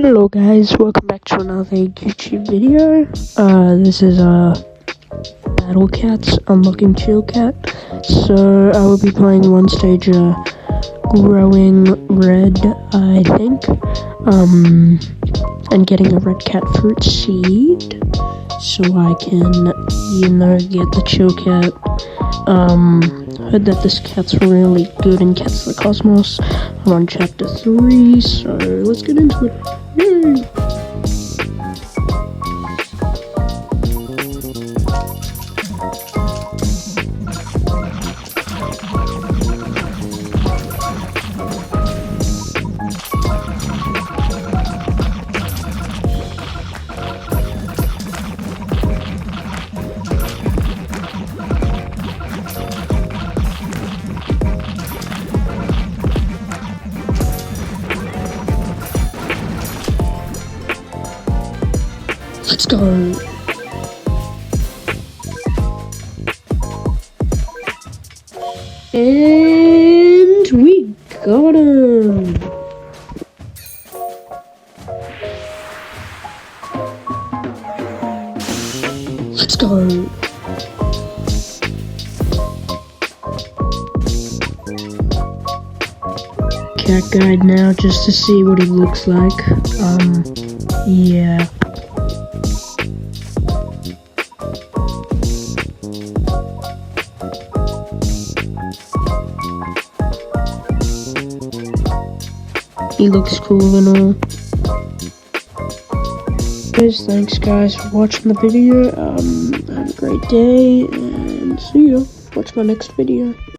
Hello guys, welcome back to another YouTube video. This is Battle Cats Unlocking Chill Cat. So I will be playing one stage growing red, I think, and getting a red cat fruit seed so I can, get the chill cat. Heard that this cat's really good in Cats of the Cosmos. I'm on chapter 3, so let's get into it. Yay! Let's go. And we got him. Let's go. Cat guide now just to see what he looks like. Yeah. He looks cool and all. Thanks guys for watching the video. Have a great day and see ya. Watch my next video.